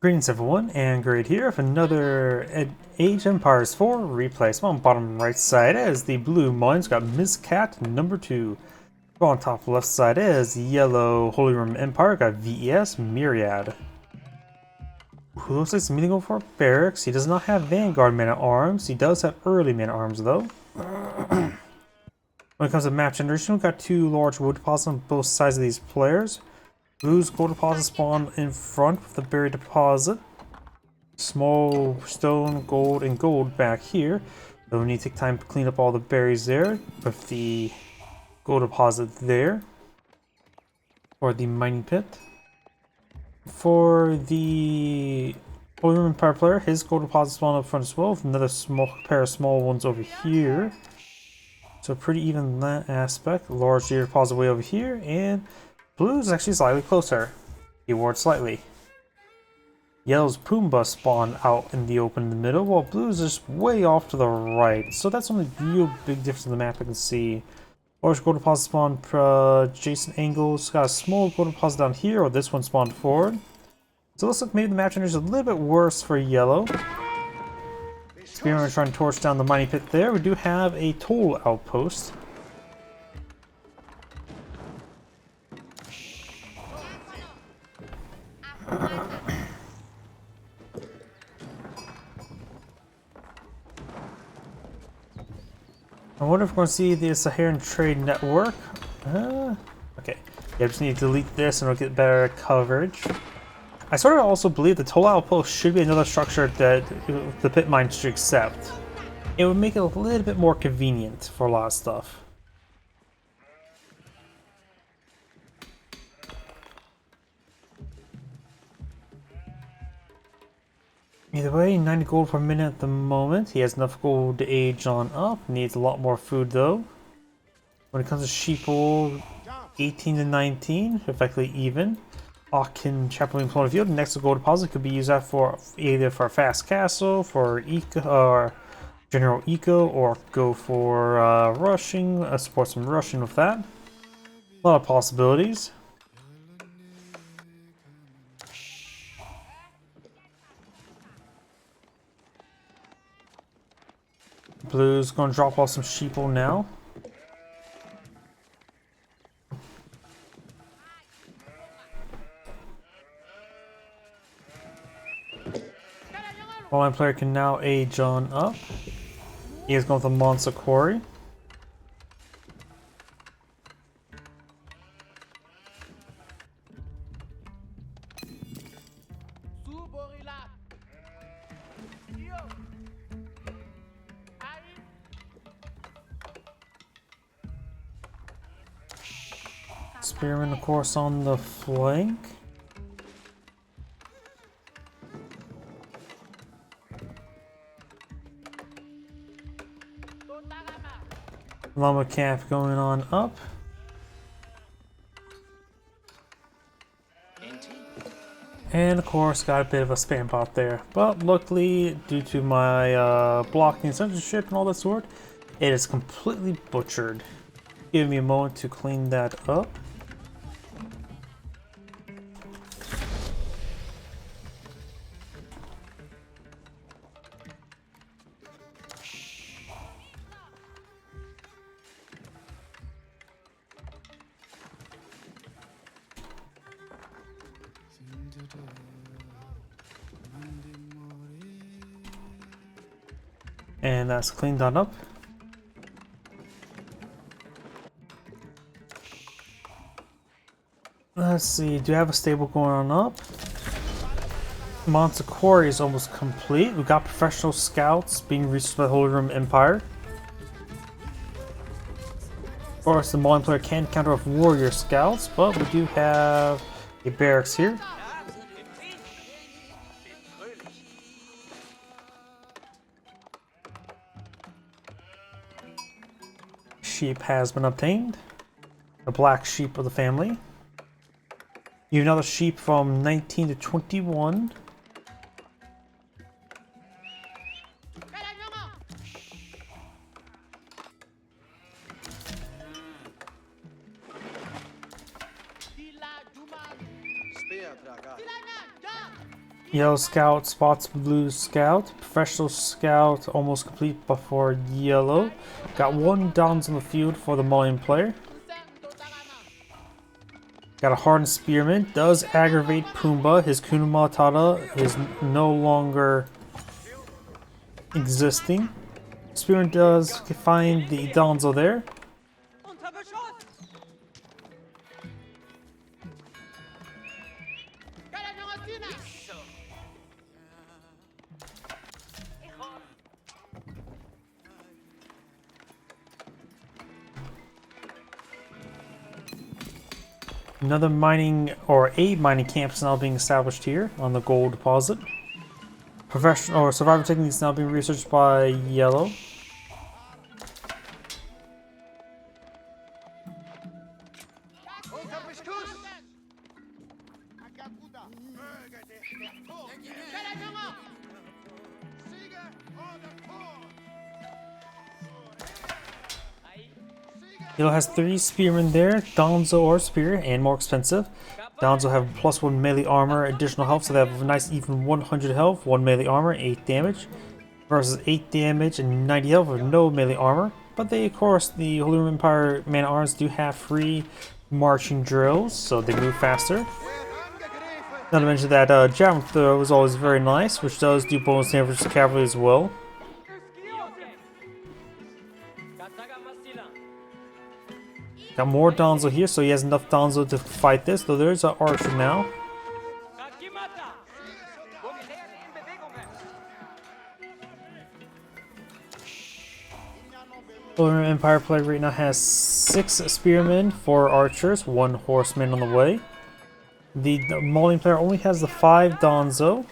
Greetings everyone, Angrade here with another Age Empires 4 replay. So on bottom right side is the blue Malians, got Ms. Cat number 2. So on top left side is yellow Holy Roman Empire, got VES Myriad. Who looks like he's meeting over barracks. He does not have Vanguard man-at-arms. He does have early man-at-arms though. When it comes to map generation, we've got two large wood deposits on both sides of these players. Blue's gold deposit spawn in front with the berry deposit. Small stone, gold, and gold back here. So we need to take time to clean up all the berries there with the gold deposit there. For the mining pit. For the Holy Roman Empire player, his gold deposit spawn up front as well with another small pair of small ones over here. So pretty even in that aspect. Large deposit way over here, and Blue's actually slightly closer. Keyword slightly. Yellow's Pumbaa spawn out in the open in the middle, while Blue's just way off to the right. So that's the only real big difference in the map I can see. Large gold deposit spawn adjacent angles. Got a small gold deposit down here, or this one spawned forward. So it looks like maybe the map generation is a little bit worse for Yellow. Spearman trying to torch down the mining pit there. We do have a toll outpost. I wonder if we're going to see the Saharan Trade Network. Okay. Yeah, I just need to delete this and we'll get better coverage. I sort of also believe the toll outpost should be another structure that the pit mine should accept. It would make it a little bit more convenient for a lot of stuff. Either way, 90 gold per minute at the moment. He has enough gold to age on up. Needs a lot more food though. When it comes to sheeple, 18 to 19, effectively even. Akin Chaplain Plone Field, next gold deposit could be used for either for a fast castle, for eco, or general eco, or go for rushing, support some rushing with that. A lot of possibilities. Blue's gonna drop off some sheeple now. Online player can now age on up. He is going with the Monster Quarry. Spearman, of course, on the flank. Llama camp going on up. And of course, got a bit of a spam bot there. But luckily, due to my blocking censorship and all that sort, it is completely butchered. Give me a moment to clean that up. And that's cleaned on up. Let's see, do you have a stable going on up? Monster Quarry is almost complete. We've got professional scouts being reached by the Holy Roman Empire. Of course, the Malian player can counter with warrior scouts, but we do have a barracks here. Sheep has been obtained. The black sheep of the family. You have another sheep from 19 to 21. Yellow scout spots blue scout. Professional scout almost complete before yellow. Got 1 downs on the field for the Malian player. Got a hardened spearman. Does aggravate Pumbaa. His Kuna Matata is no longer existing. Spearman does find the Donzo there. Another mining, or a mining camp is now being established here on the gold deposit. Professional or survivor techniques now being researched by yellow. Yellow has 3 spearmen there, Donzo or spear, and more expensive. Donzo have +1 melee armor, additional health, so they have a nice even 100 health, 1 melee armor, 8 damage. Versus 8 damage and 90 health with no melee armor. But they, of course, the Holy Roman Empire man-at-arms do have free marching drills, so they move faster. Not to mention that javelin throw is always very nice, which does do bonus damage to cavalry as well. Got more Donzo here, so he has enough Donzo to fight this, though there's an archer now. Holy Empire player right now has 6 spearmen, 4 archers, 1 horseman on the way. The Malian player only has the 5 Donzo.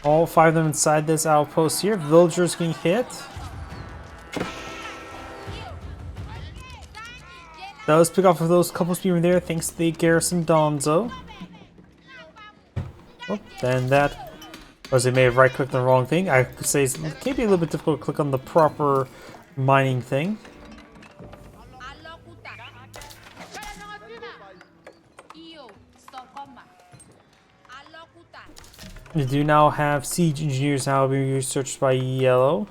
All 5 of them inside this outpost here. Villagers getting hit. Does pick off of those couple spearmen there thanks to the garrison Donzo. Oh, then that was they may have right clicked on the wrong thing. I could say it can be a little bit difficult to click on the proper mining thing. We do now have siege engineers now being researched by yellow.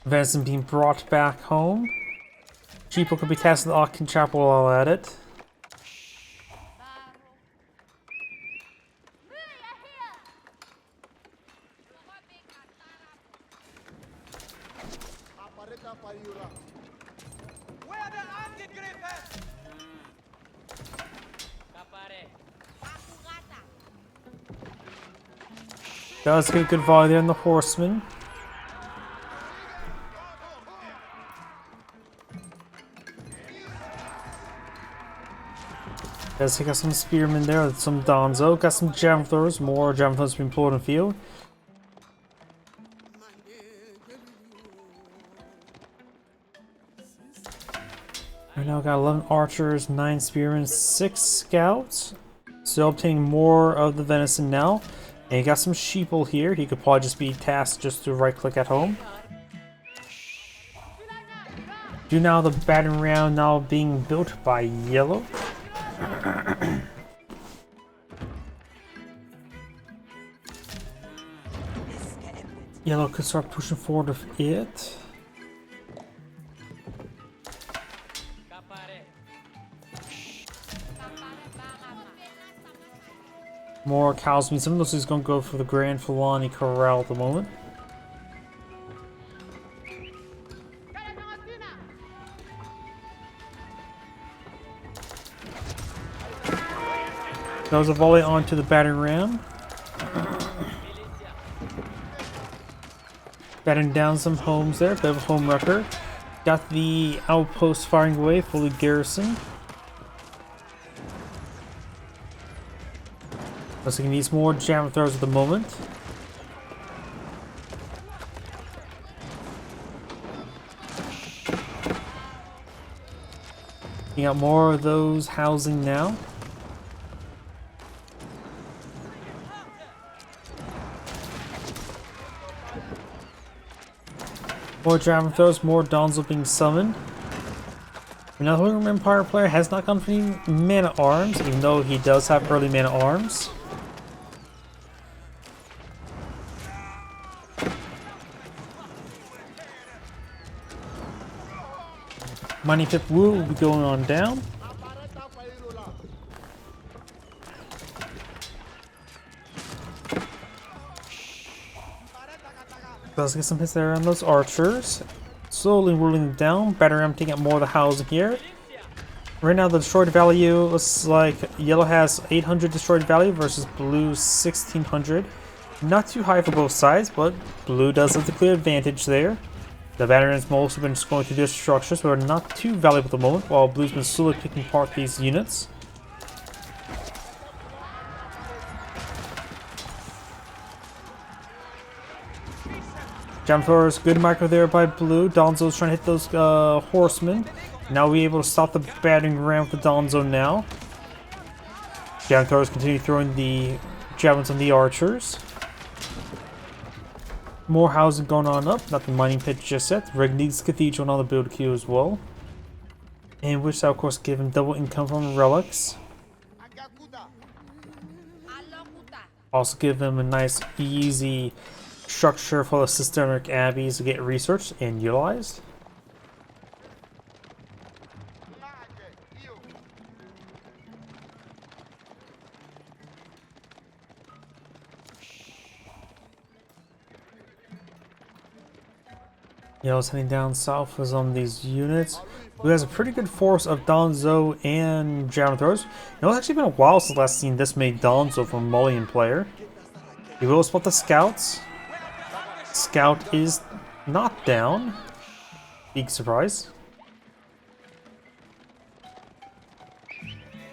Venison being brought back home. Cheapo could be tasked with the Akin Chapel while at it. Does get a good volley there on the horseman. Does take out some spearmen there, some Donzo. Got some javelin throwers, more javelin throwers being pulled in the field. Right now got 11 archers, 9 spearmen, 6 scouts. Still obtaining more of the venison now. And you got some sheeple here. He could probably just be tasked just to right click at home. Do now the battering ram now being built by yellow. Yellow could start pushing forward with it. More cows. I mean, some of those is going to go for the Grand Fulani Corral at the moment. That was a volley onto the battering ram. Batting down some homes there. Bit of a home wrecker. Got the outpost firing away, fully garrisoned. Looks like he needs more javelin throwers at the moment. You got more of those housing now. More javelin throws, more Donzo being summoned. Now the Holy Empire player has not gone for any mana arms, even though he does have early mana arms. Mighty Pip Wu will be going on down. Let's get some hits there on those archers. Slowly ruling them down. Better I'm taking out more of the housing here. Right now the destroyed value looks like yellow has 800 destroyed value versus blue 1600. Not too high for both sides, but blue does have the clear advantage there. The veterans mostly been just going through their structures, but are not too valuable at the moment, while blue's been slowly picking apart these units. Jam throwers, good micro there by blue. Donzo's trying to hit those horsemen. Now we're able to stop the battering ram with the Donzo now. Jam throwers continue throwing the javelins on the archers. More housing going on up, not the mining pit just yet. Regni's Cathedral on the build queue as well. And which will of course give him double income from relics. Also give him a nice easy structure full of systemic abbeys to get researched and utilized. Yellow's heading down south with some of these units. Who has a pretty good force of Donzo and javelin throwers. It's actually been a while since last seen this many Donzo from a Malian player. He will spot the scouts. Scout is not down. Big surprise.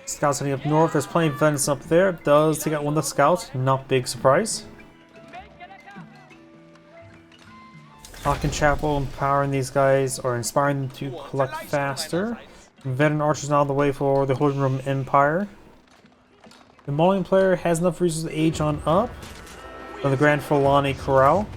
Scouts heading up north. There's plenty of venison up there. Does take out one of the scouts. Not big surprise. Hawken Chapel empowering these guys or inspiring them to collect faster. Veteran archers now on the way for the Holy Roman Empire. The Malian player has enough resources to age on up from the Grand Fulani Corral.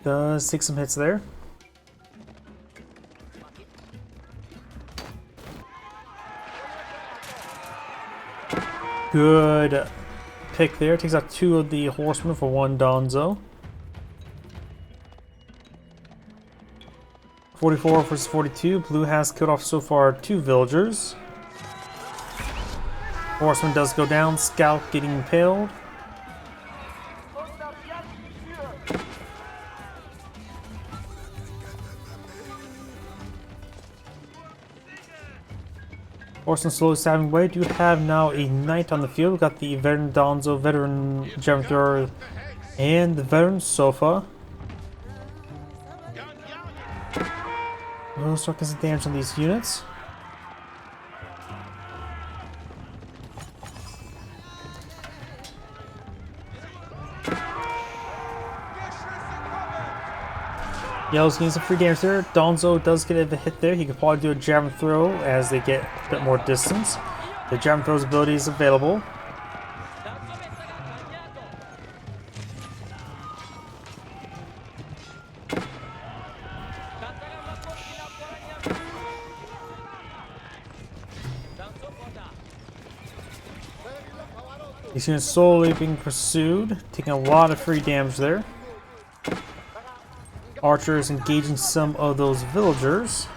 Does take some hits there. Good pick there. Takes out two of the horsemen for one Donzo. 44 versus 42. Blue has killed off so far two villagers. Horseman does go down. Scout getting impaled. Horseman slowly stabbing away. Do have now a knight on the field. We've got the veteran Donzo, veteran javelin thrower, and the veteran Sofa. We'll start getting some damage on these units. Yellow's getting some free damage there. Donzo does get a hit there. He could probably do a javelin throw as they get a bit more distance. The javelin throw's ability is available. These units slowly being pursued, taking a lot of free damage there. Archers engaging some of those villagers.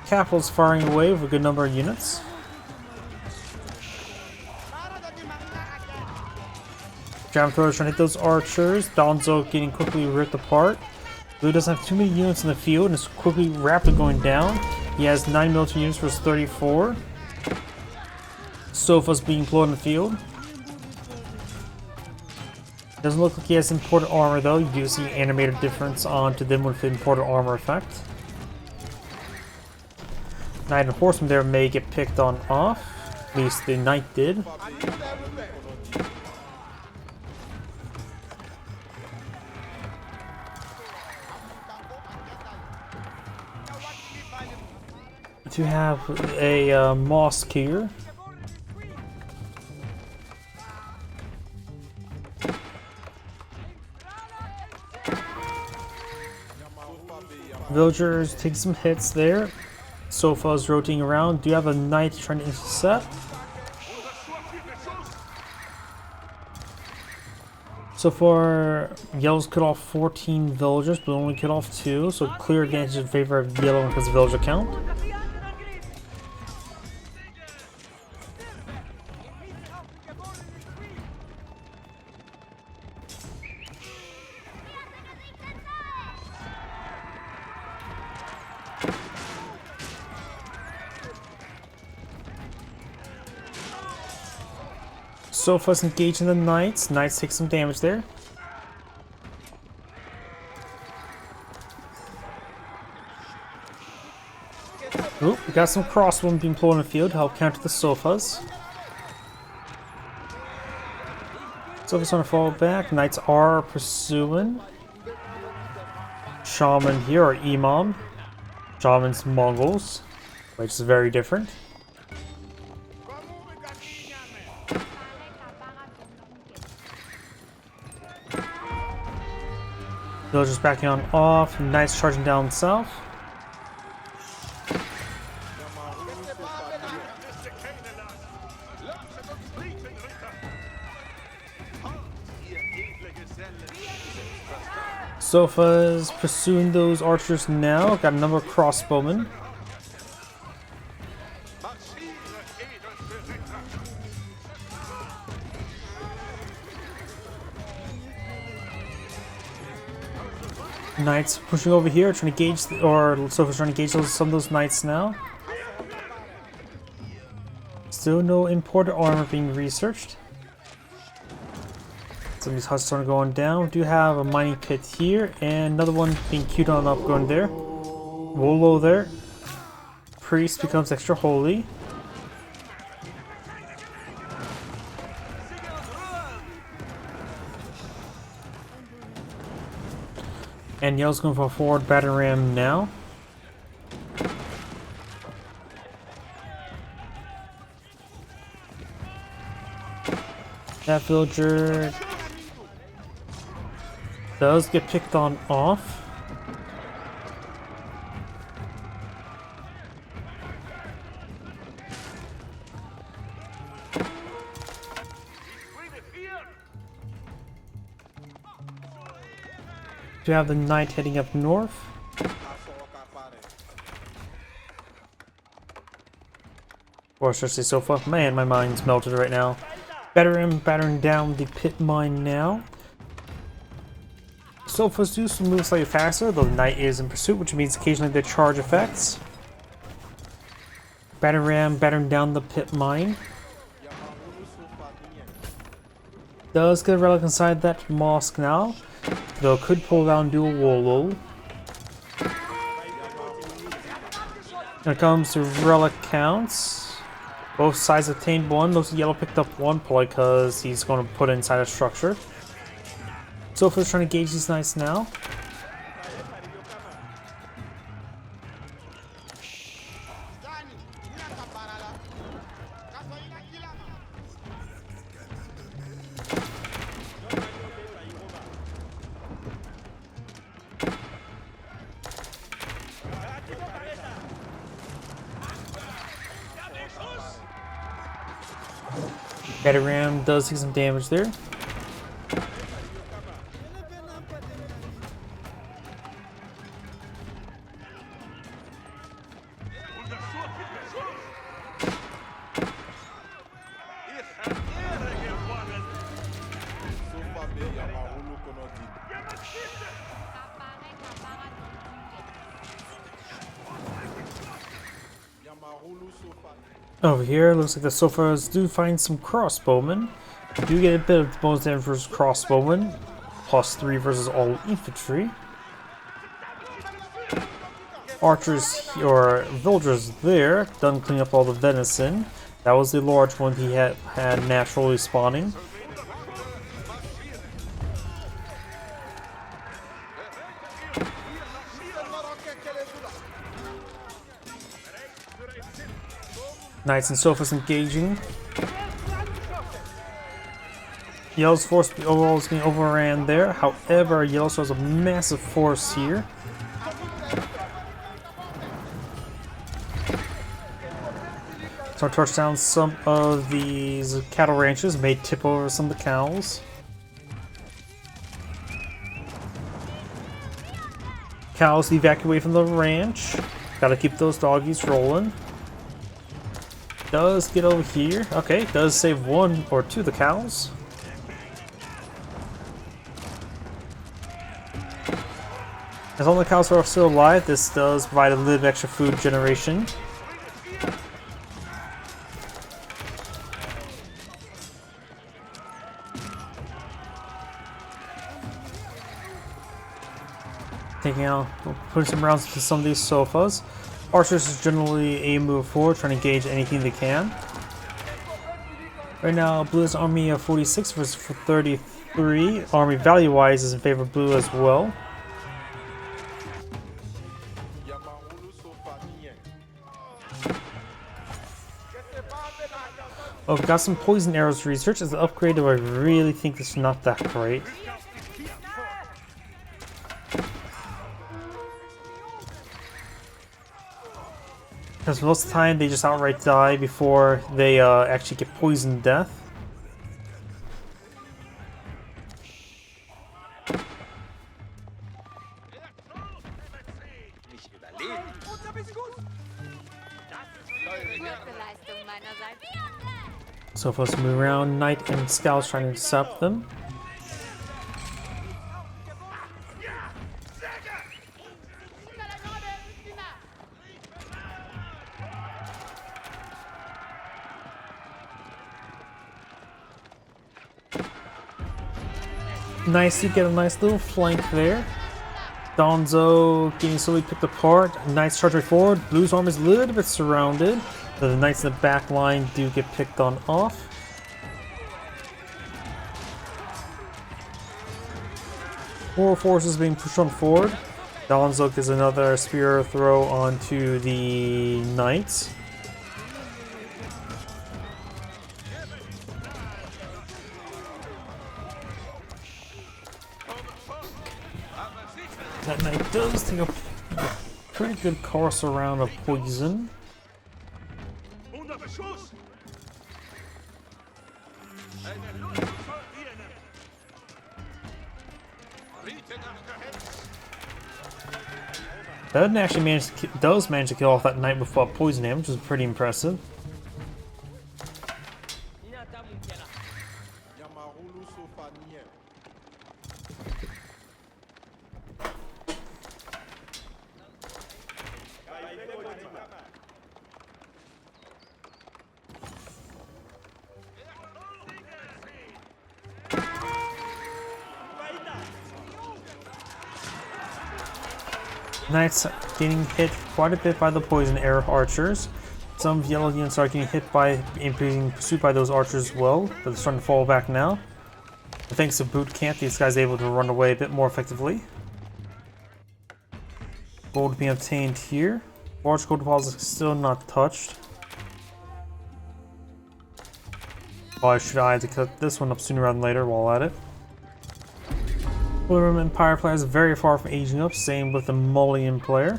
Capital's firing away with a good number of units. Javelin throwers trying to hit those archers. Donzo getting quickly ripped apart. Blue doesn't have too many units in the field and is quickly rapidly going down. He has 9 military units versus 34. Sofa's being employed in the field. Doesn't look like he has imported armor though. You do see an animated difference onto them with the imported armor effect. Knight and horseman there may get picked on off. At least the knight did. to have a mosque here. Villagers take some hits there. Sofa's rotating around. Do you have a knight trying to intercept? So far, yellow's cut off 14 villagers, but only cut off 2, so clear advantage in favor of yellow because of villager count. Sofa's engaging the knights. Knights take some damage there. Oop, we got some crossbowmen being pulled in the field to help counter the Sofas. Sofa's gonna fall back. Knights are pursuing. Shaman here, or Imam. Shaman's Mongols, which is very different. Villagers backing on off. Knights charging down south. Sofa's pursuing those archers now. Got a number of crossbowmen. Knights pushing over here, trying to gauge, or Sofa's trying to gauge some of those knights now. Still no imported armor being researched. Some of these huts are going down. We do have a mining pit here, and another one being queued on up going there. Wolo there. Priest becomes extra holy. And yellow's going for a forward battering ram now. That villager does get picked on off. Do you have the knight heading up north? Or should I say Sofa? Man, my mind's melted right now. Battering down the pit mine now. Sofa's do some moves slightly faster, though the knight is in pursuit, which means occasionally they charge effects. Battering down the pit mine. Does get a relic inside that mosque now, though could pull down dual Wolo. When it comes to relic counts, both sides obtained 1. Looks like yellow picked up 1 probably because he's going to put it inside a structure. Sofa's trying to gauge these knights now. Ram does take some damage there. Over here, looks like the Sofas do find some crossbowmen. You do get a bit of bonus damage versus crossbowmen, +3 versus all infantry. Archers or villagers there, done cleaning up all the venison. That was the large one he had naturally spawning. Knights and sofas engaging. Yellow's force overall is being overran there. However, Yellow still has a massive force here. So torch down some of these cattle ranches, may tip over some of the cows. Cows evacuate from the ranch. Gotta keep those doggies rolling. Does get over here. Okay, does save one or two of the cows. As long as the cows are still alive, this does provide a little bit extra food generation. Taking out, putting some rounds into some of these sofas. Archers is generally a move forward, trying to engage anything they can. Right now, blue has an army of 46 versus 33. Army value-wise is in favor of blue as well. Oh, we've got some poison arrows research. As an upgrade, do I really think this is not that great? Because most of the time they just outright die before they actually get poisoned to death. So if us move around, Knight and Scouts trying to intercept them. Nice to get a nice little flank there. Donzo getting slowly picked apart. Knights charge right forward. Blue's arm is a little bit surrounded. So the Knights in the back line do get picked on off. More forces being pushed on forward. Donzo gets another spear throw onto the Knights. That Knight does take a pretty good course around of poison. That actually manage to kill off that Knight without poison damage, which is pretty impressive. Knights getting hit quite a bit by the poison arrow archers. Some yellow units are getting hit by and being pursued by those archers as well, but they're starting to fall back now. But thanks to boot camp, these guys are able to run away a bit more effectively. Gold being obtained here. Large gold deposits still not touched. Probably should I have to cut this one up sooner rather than later while at it. Blue Empire player is very far from aging up, same with the Malian player.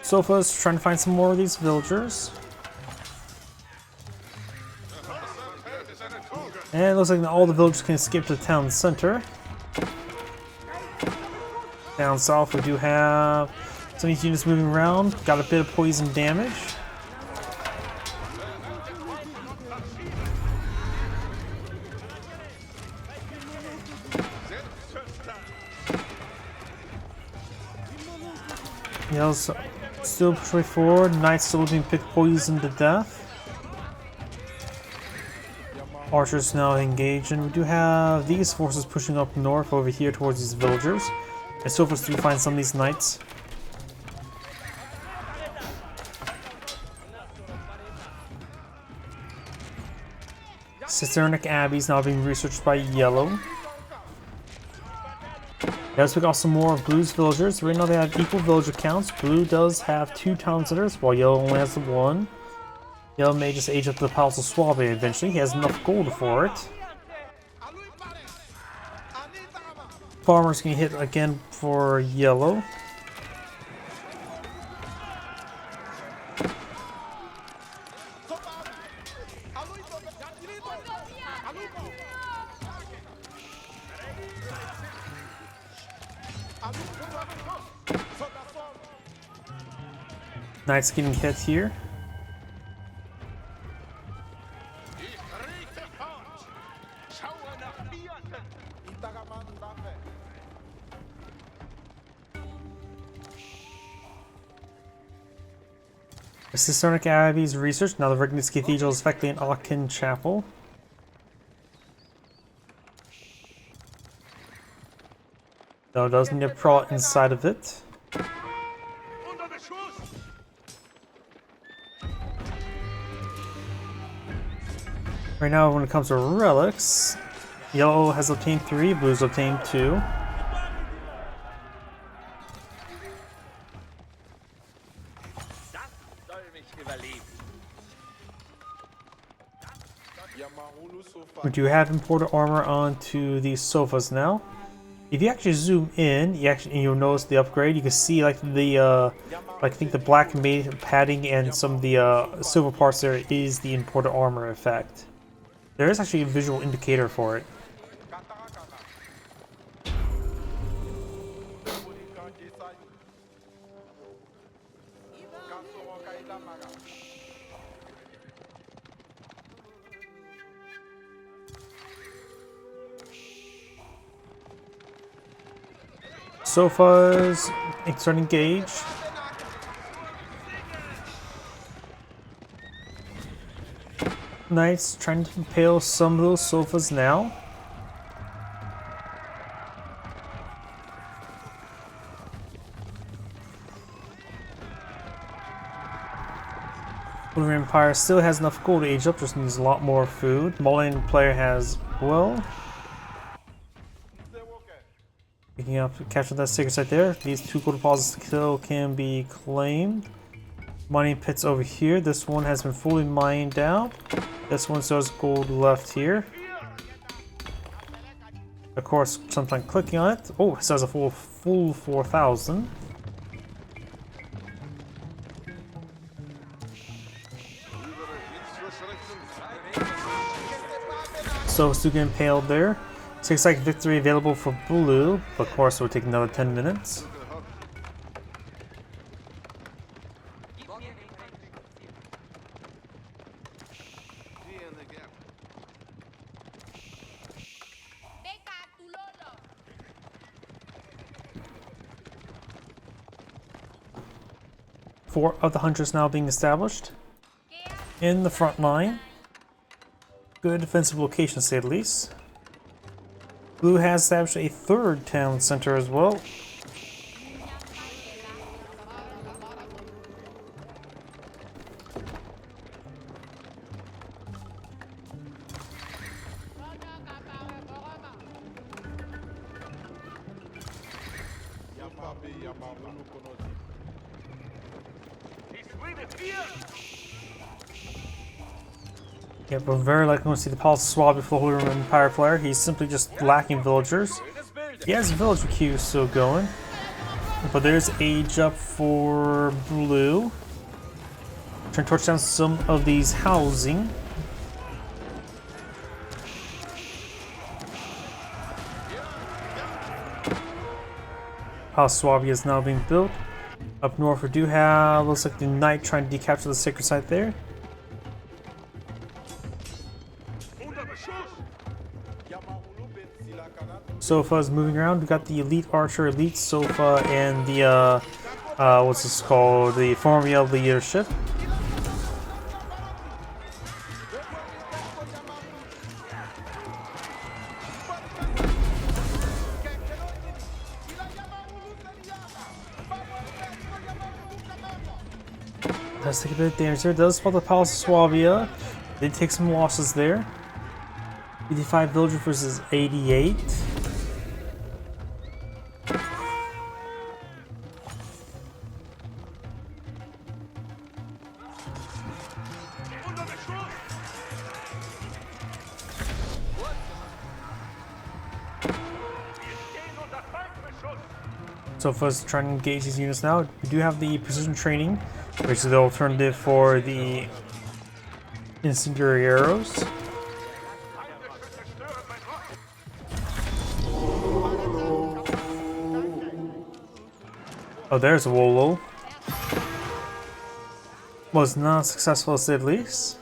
Sofa's trying to find some more of these villagers. And it looks like all the villagers can escape to the town center. Down south we do have some of these units moving around, got a bit of poison damage. Yells still push way forward. Knights still being picked poison to death. Archers now engaged, and we do have these forces pushing up north over here towards these villagers. And so far, do find some of these knights. Cisternic Abbey is now being researched by Yellow. Let's pick off some more of Blue's villagers. Right now they have equal villager counts. Blue does have 2 town centers, while Yellow only has 1. Yellow may just age up to the Palace of Suave eventually. He has enough gold for it. Farmer's gonna hit again for Yellow. Knight's getting hit here. Cisternic Abbey's research. Now the Regnitz Cathedral is effectively an Aachen chapel. Though it does need a prot inside of it. Right now, when it comes to relics, Yellow has obtained 3, Blue's obtained 2. We do have imported armor onto these sofas now. If you actually zoom in, you'll notice the upgrade. You can see like the I think the black padding and some of the silver parts there is the imported armor effect. There is actually a visual indicator for it. Sofas, start engage. Knights trying to impale some of those sofas now. Blue Empire still has enough gold to age up, just needs a lot more food. Malian player has, well, picking up, capture that secret site there. These 2 gold deposits still can be claimed. Mining pits over here. This one has been fully mined out. This one still has gold left here. Of course, sometime clicking on it. Oh, it says a full 4,000. So still getting impaled there. 6-second victory available for Blue. Of course, it will take another 10 minutes. Four of the hunters now being established in the front line. Good defensive location, to say the least. Blue has established a 3rd town center as well. Yeah, we're very likely going to see the Palace of Suave before Holy Roman Empire player. He's simply just lacking villagers. He has villager queue still going. But there's age up for Blue. Trying to torch down some of these housing. Palace of Suave is now being built. Up north we do have, looks like the Knight trying to decapture the sacred site there. Sofas moving around. We got the Elite Archer, Elite Sofa, and the what's this called? The Formula Leadership. Does take a bit of damage there. Does fall the Palace of Suavia. Did take some losses there. 55 villager versus 88. So first, trying to engage these units now. We do have the precision training, which is the alternative for the incendiary arrows. Oh, there's a Wolo. Was not successful at least.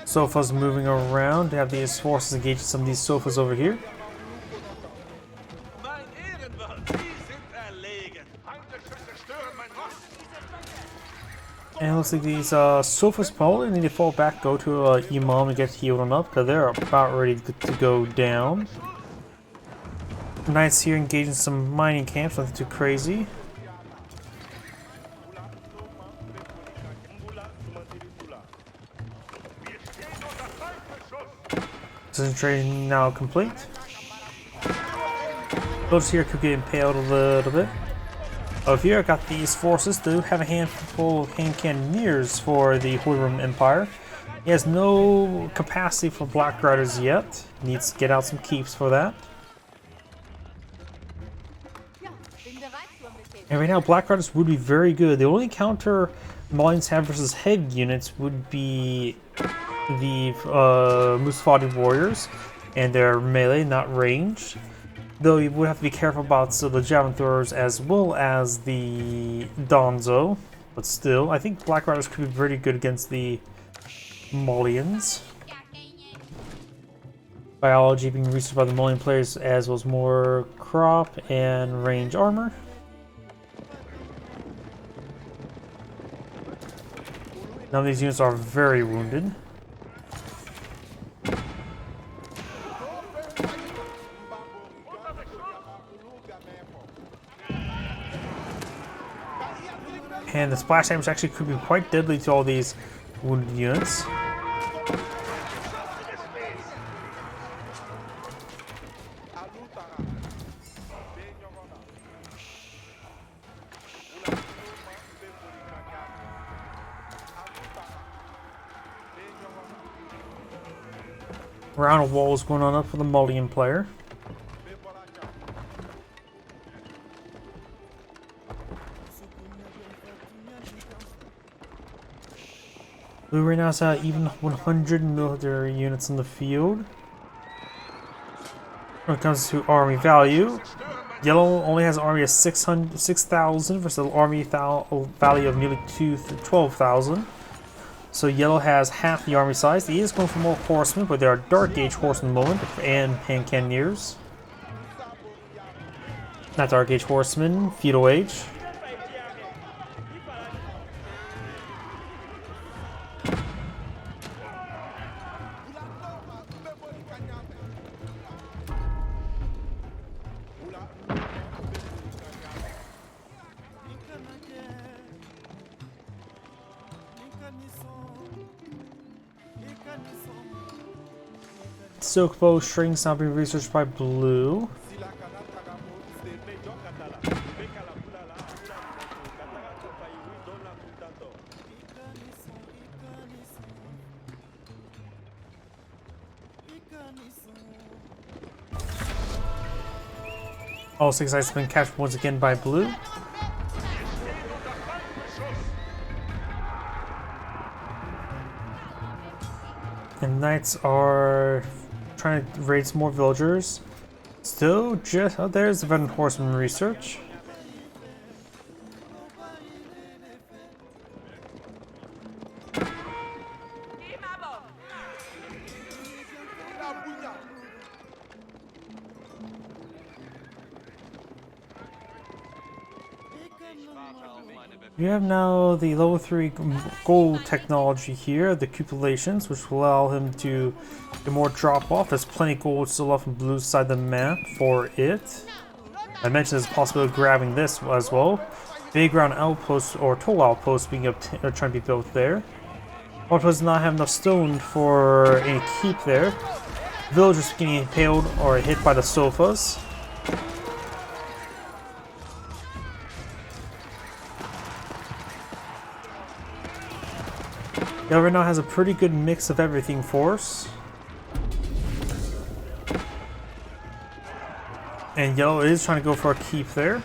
Sofas moving around. They have these forces engaging some of these sofas over here. And it looks like these sofas probably need to fall back, go to Imam and get healed on up, because they're about ready to go down. Knights here engaging some mining camps, nothing too crazy. Precision training now complete. Those here could get impaled a little bit. Over here I got these forces to have a handful of hand cannoneers for the Holy Roman Empire. He has no capacity for Black Riders yet. Needs to get out some keeps for that. And right now Black Riders would be very good. The only counter Malians have versus head units would be the Musfadi warriors, and they're melee, not ranged. Though you would have to be careful about the javelin throwers as well as the Donzo. But still, I think Black Riders could be pretty good against the Malians. Biology being researched by the Malian players, as well as more crop and range armor. Now these units are very wounded. And the splash damage actually could be quite deadly to all these wounded units. Round of walls going on up for the Malian player. Blue right now has even 100 military units in the field. When it comes to army value, Yellow only has an army of 6,000 versus an army value of nearly 12,000. So Yellow has half the army size. He is going for more horsemen, but there are Dark Age horsemen at the moment, and hand cannoneers. Not Dark Age horsemen, Feudal Age. Silk bow strings now being researched by Blue. All 6 sites have been captured once again by Blue. And Knights are trying to raid some more villagers. Still just... oh, there's the Veteran Horseman research. We have now the level 3 gold technology here, the cupulations, which will allow him to get more drop off. There's plenty of gold still off on the blue side of the map for it. I mentioned there's a possibility of grabbing this as well. Big ground outposts or toll outposts being trying to be built there. Outpost does not have enough stone for any keep there. Villagers getting impaled or hit by the sofas. Right now has a pretty good mix of everything for us. And yellow is trying to go for a keep there.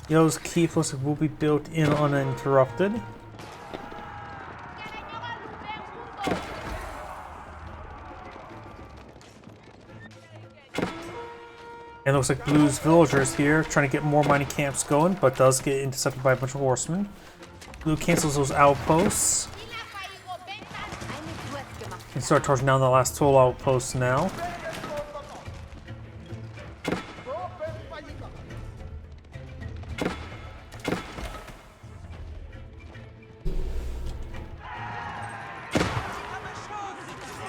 Yellow's keep looks like will be built in uninterrupted. And it looks like Blue's villagers here trying to get more mining camps going, but does get intercepted by a bunch of horsemen. Blue cancels those outposts. And start torching down the last toll outpost now.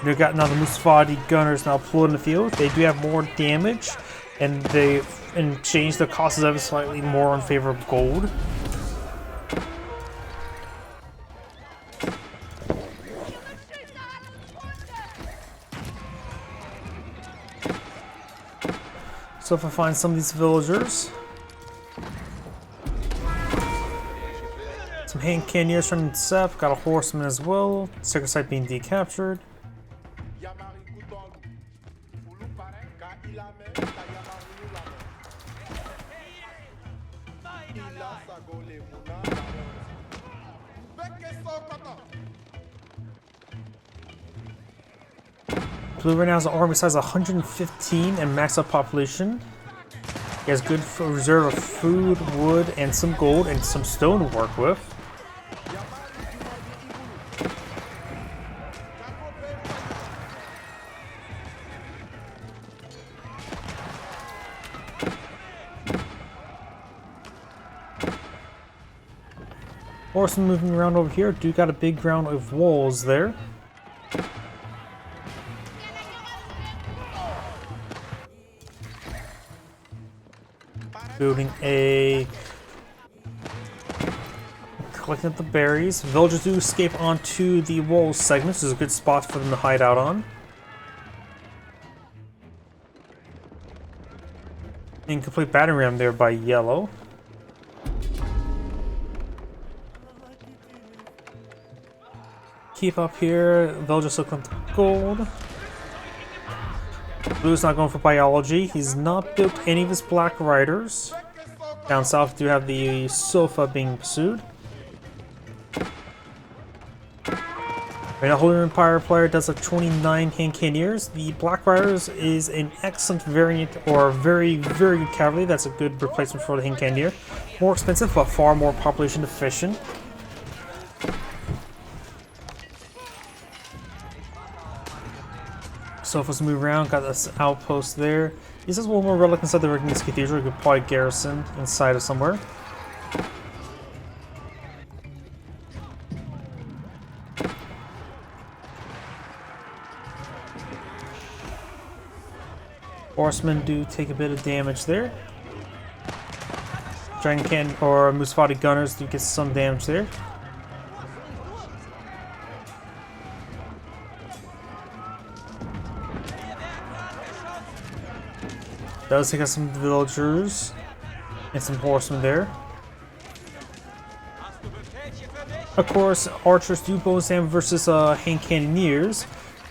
They've got now the Musfadi gunners now pulled in the field. They do have more damage, and they change the cost of it slightly more in favor of gold. So if I find some of these villagers, some hand cannoneers trying to intercept, got a horseman as well. Secret site being decaptured. Blue right now has an army size of 115 and max up population. He has good reserve of food, wood, and some gold and some stone to work with. Horsemen moving around over here. Do got a big round of walls there. Building a... collecting up the berries. Villagers do escape onto the wall segments. This is a good spot for them to hide out on. Incomplete battering ram there by yellow. Keep up here. Villagers looking at the gold. Blue's not going for biology. He's not built any of his black riders. Down south do have the Sofa being pursued. Right now, Holy Empire player does have 29 hand cannoneers. The Black Riders is an excellent variant, or very, very good cavalry. That's a good replacement for the hand cannoneer. More expensive, but far more population efficient. So if let's move around, got this outpost there. He says one more relic inside the Regnus Cathedral. We could probably garrison inside of somewhere. Horsemen do take a bit of damage there. Dragon Cannon or Musfadi gunners do get some damage there. Does take out some villagers and some horsemen there. Of course, archers do bonus damage versus hand cannoneers,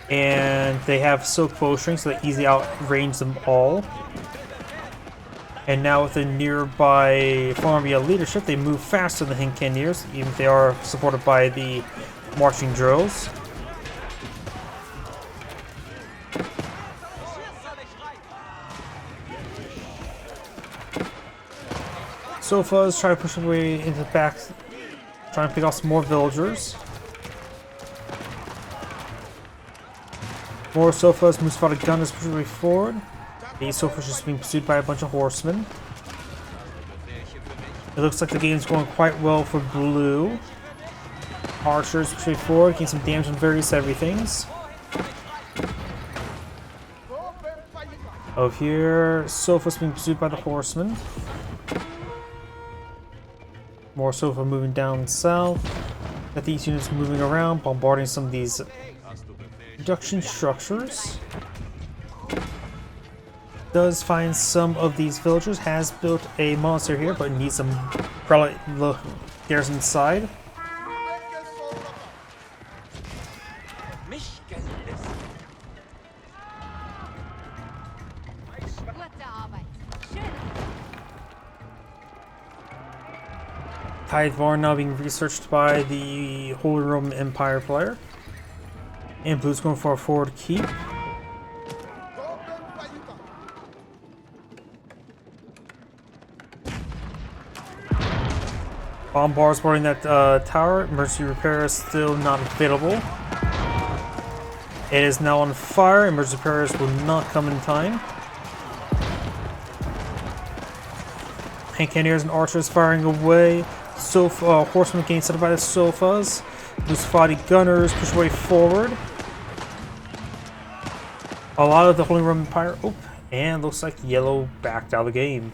and they have silk bowstring, so they easily outrange them all. And now with the nearby Farmia leadership, they move faster than hand cannoneers, even if they are supported by the marching drills. Sofas try to push their way into the back, trying to pick off some more villagers. More Sofas, Musfadi gunners push their way forward. The Sofas just being pursued by a bunch of horsemen. It looks like the game's going quite well for blue. Archers push forward, getting some damage on various everythings. Over here, Sofas being pursued by the horsemen. More Sofa moving down south. Got these units moving around, bombarding some of these production structures. Does find some of these villagers, has built a monster here, but needs some probably garrison inside. Tide Varn now being researched by the Holy Roman Empire player. And Blue's going for a forward keep. Bombards boarding that tower. Emergency repair is still not available. It is now on fire. Emergency repairs will not come in time. Cannoneers and archers firing away. Horsemen getting set up by the sofas. Musfati gunners push way forward. A lot of the Holy Roman Empire. Oh, and looks like yellow backed out of the game.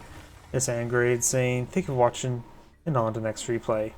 It's Angrade saying, thank you for watching, and on to the next replay.